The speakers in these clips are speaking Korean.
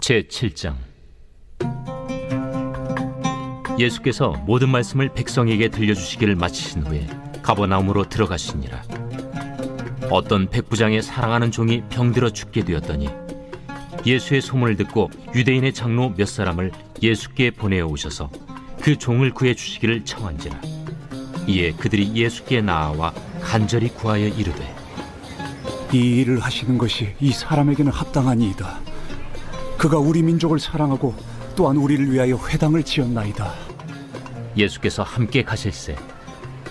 제7장. 예수께서 모든 말씀을 백성에게 들려주시기를 마치신 후에 가버나움으로 들어가시니라. 어떤 백부장의 사랑하는 종이 병들어 죽게 되었더니 예수의 소문을 듣고 유대인의 장로 몇 사람을 예수께 보내어 오셔서 그 종을 구해 주시기를 청한지라. 이에 그들이 예수께 나아와 간절히 구하여 이르되, 이 일을 하시는 것이 이 사람에게는 합당하니이다. 그가 우리 민족을 사랑하고 또한 우리를 위하여 회당을 지었나이다. 예수께서 함께 가실새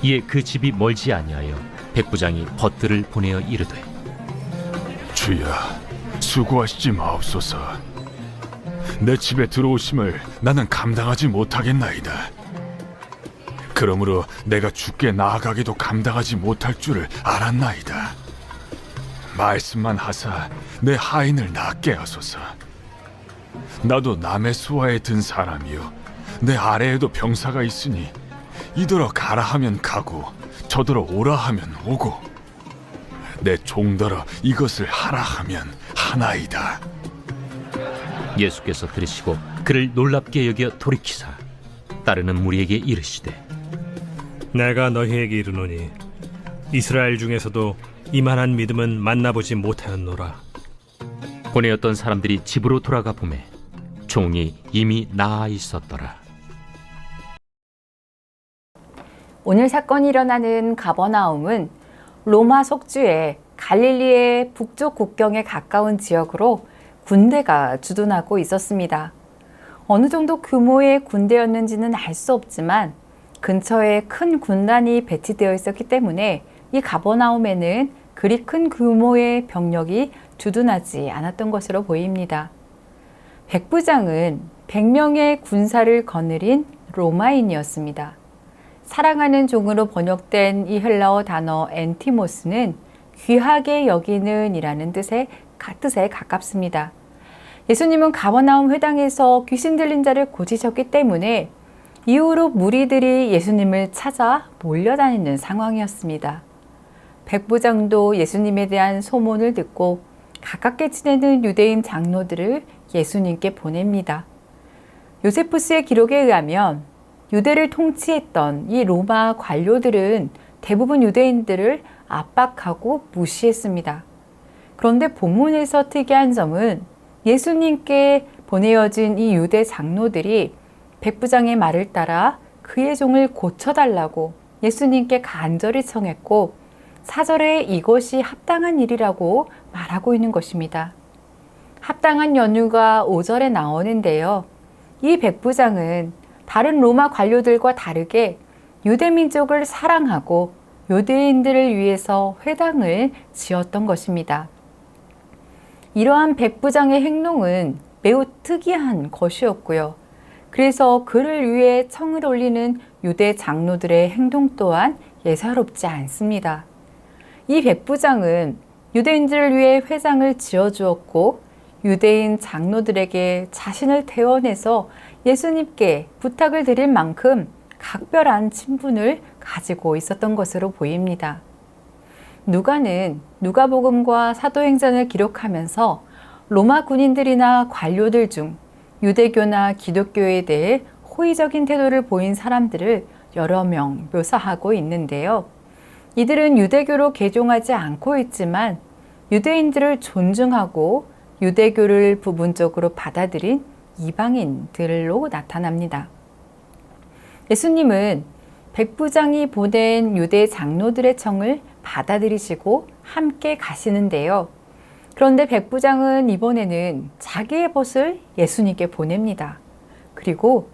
이에 그 집이 멀지 아니하여 백부장이 벗들을 보내어 이르되, 주여, 수고하시지 마옵소서. 내 집에 들어오심을 나는 감당하지 못하겠나이다. 그러므로 내가 주께 나아가기도 감당하지 못할 줄을 알았나이다. 말씀만 하사 내 하인을 낫게 하소서. 나도 남의 수하에 든 사람이요, 내 아래에도 병사가 있으니 이더러 가라 하면 가고 저더러 오라 하면 오고 내 종더러 이것을 하라 하면 하나이다. 예수께서 들으시고 그를 놀랍게 여겨 돌이키사 따르는 무리에게 이르시되, 내가 너희에게 이르노니 이스라엘 중에서도 이만한 믿음은 만나보지 못하였노라. 보내었던 사람들이 집으로 돌아가 보매 종이 이미 나아 있었더라. 오늘 사건이 일어나는 가버나움은 로마 속주의 갈릴리의 북쪽 국경에 가까운 지역으로 군대가 주둔하고 있었습니다. 어느 정도 규모의 군대였는지는 알 수 없지만 근처에 큰 군단이 배치되어 있었기 때문에 이 가버나움에는 그리 큰 규모의 병력이 주둔하지 않았던 것으로 보입니다. 백부장은 100명의 군사를 거느린 로마인이었습니다. 사랑하는 종으로 번역된 이 헬라어 단어 엔티모스는 귀하게 여기는 이라는 뜻에 가깝습니다. 예수님은 가버나움 회당에서 귀신 들린 자를 고치셨기 때문에 이후로 무리들이 예수님을 찾아 몰려다니는 상황이었습니다. 백부장도 예수님에 대한 소문을 듣고 가깝게 지내는 유대인 장로들을 예수님께 보냅니다. 요세푸스의 기록에 의하면 유대를 통치했던 이 로마 관료들은 대부분 유대인들을 압박하고 무시했습니다. 그런데 본문에서 특이한 점은 예수님께 보내어진 이 유대 장로들이 백부장의 말을 따라 그의 종을 고쳐달라고 예수님께 간절히 청했고 4절에 이것이 합당한 일이라고 말하고 있는 것입니다. 합당한 연유가 5절에 나오는데요. 이 백부장은 다른 로마 관료들과 다르게 유대민족을 사랑하고 유대인들을 위해서 회당을 지었던 것입니다. 이러한 백부장의 행동은 매우 특이한 것이었고요. 그래서 그를 위해 청을 올리는 유대 장로들의 행동 또한 예사롭지 않습니다. 이 백부장은 유대인들을 위해 회당을 지어주었고 유대인 장로들에게 자신을 대원해서 예수님께 부탁을 드릴 만큼 각별한 친분을 가지고 있었던 것으로 보입니다. 누가는 누가복음과 사도행전을 기록하면서 로마 군인들이나 관료들 중 유대교나 기독교에 대해 호의적인 태도를 보인 사람들을 여러 명 묘사하고 있는데요. 이들은 유대교로 개종하지 않고 있지만 유대인들을 존중하고 유대교를 부분적으로 받아들인 이방인들로 나타납니다. 예수님은 백부장이 보낸 유대 장로들의 청을 받아들이시고 함께 가시는데요. 그런데 백부장은 이번에는 자기의 벗을 예수님께 보냅니다. 그리고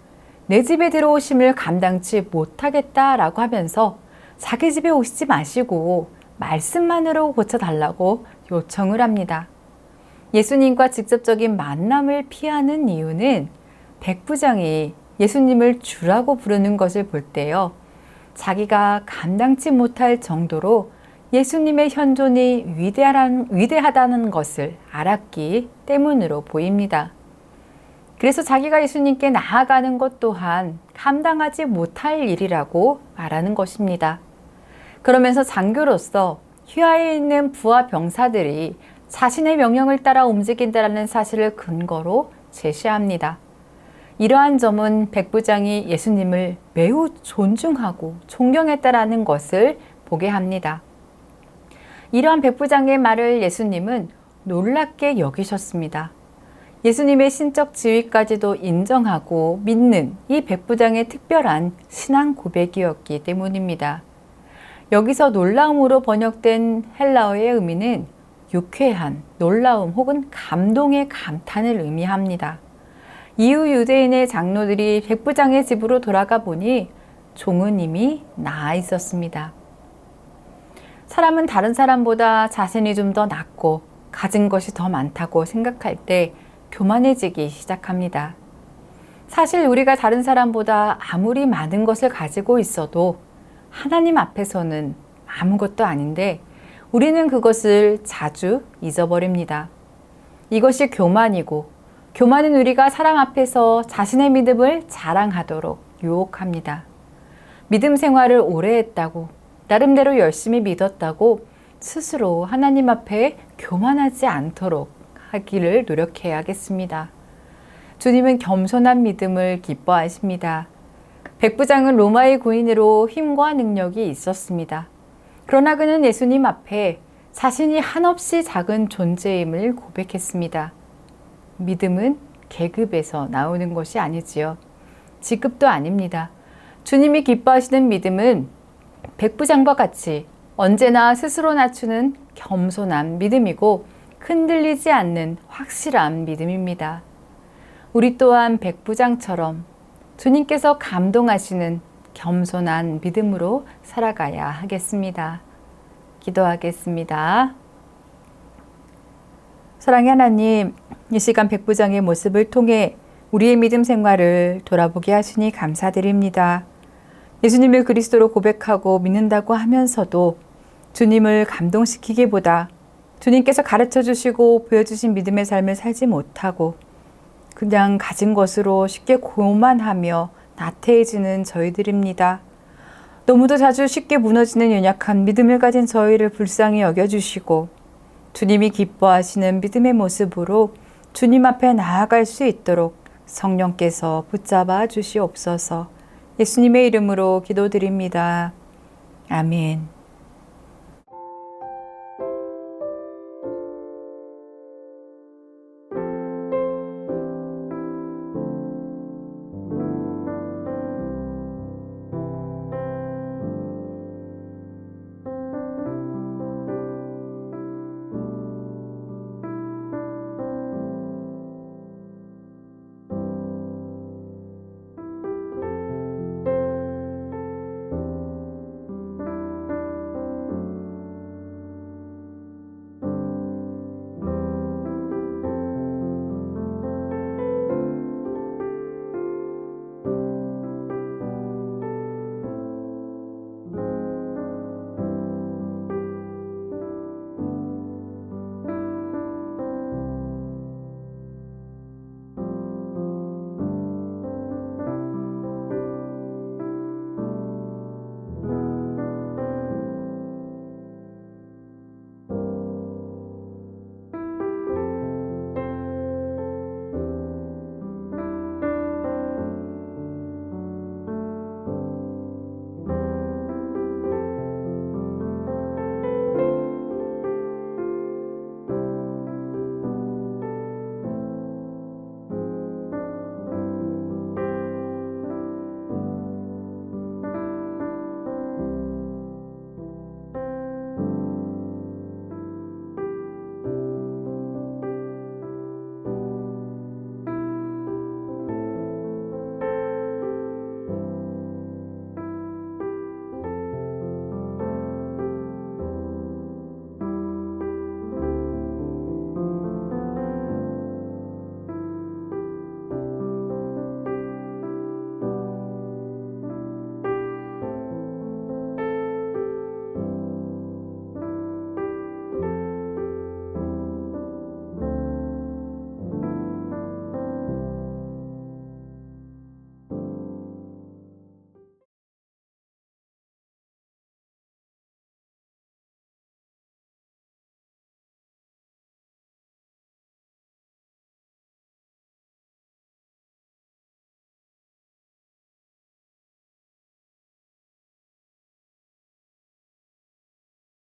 내 집에 들어오심을 감당치 못하겠다라고 하면서 자기 집에 오시지 마시고 말씀만으로 고쳐달라고 요청을 합니다. 예수님과 직접적인 만남을 피하는 이유는 백부장이 예수님을 주라고 부르는 것을 볼 때요. 자기가 감당치 못할 정도로 예수님의 현존이 위대하다는 것을 알았기 때문으로 보입니다. 그래서 자기가 예수님께 나아가는 것 또한 감당하지 못할 일이라고 말하는 것입니다. 그러면서 장교로서 휘하에 있는 부하 병사들이 자신의 명령을 따라 움직인다는 사실을 근거로 제시합니다. 이러한 점은 백부장이 예수님을 매우 존중하고 존경했다라는 것을 보게 합니다. 이러한 백부장의 말을 예수님은 놀랍게 여기셨습니다. 예수님의 신적 지위까지도 인정하고 믿는 이 백부장의 특별한 신앙 고백이었기 때문입니다. 여기서 놀라움으로 번역된 헬라어의 의미는 유쾌한, 놀라움 혹은 감동의 감탄을 의미합니다. 이후 유대인의 장로들이 백부장의 집으로 돌아가 보니 종은 이미 나아 있었습니다. 사람은 다른 사람보다 자신이 좀 더 낫고 가진 것이 더 많다고 생각할 때 교만해지기 시작합니다. 사실 우리가 다른 사람보다 아무리 많은 것을 가지고 있어도 하나님 앞에서는 아무것도 아닌데 우리는 그것을 자주 잊어버립니다. 이것이 교만이고 교만은 우리가 사람 앞에서 자신의 믿음을 자랑하도록 유혹합니다. 믿음 생활을 오래 했다고 나름대로 열심히 믿었다고 스스로 하나님 앞에 교만하지 않도록 하기를 노력해야겠습니다. 주님은 겸손한 믿음을 기뻐하십니다. 백부장은 로마의 군인으로 힘과 능력이 있었습니다. 그러나 그는 예수님 앞에 자신이 한없이 작은 존재임을 고백했습니다. 믿음은 계급에서 나오는 것이 아니지요. 직급도 아닙니다. 주님이 기뻐하시는 믿음은 백부장과 같이 언제나 스스로 낮추는 겸손한 믿음이고 흔들리지 않는 확실한 믿음입니다. 우리 또한 백부장처럼 주님께서 감동하시는 겸손한 믿음으로 살아가야 하겠습니다. 기도하겠습니다. 사랑의 하나님, 이 시간 백부장의 모습을 통해 우리의 믿음 생활을 돌아보게 하시니 감사드립니다. 예수님을 그리스도로 고백하고 믿는다고 하면서도 주님을 감동시키기보다 주님께서 가르쳐 주시고 보여주신 믿음의 삶을 살지 못하고 그냥 가진 것으로 쉽게 고만하며 나태해지는 저희들입니다. 너무도 자주 쉽게 무너지는 연약한 믿음을 가진 저희를 불쌍히 여겨주시고 주님이 기뻐하시는 믿음의 모습으로 주님 앞에 나아갈 수 있도록 성령께서 붙잡아 주시옵소서. 예수님의 이름으로 기도드립니다. 아멘.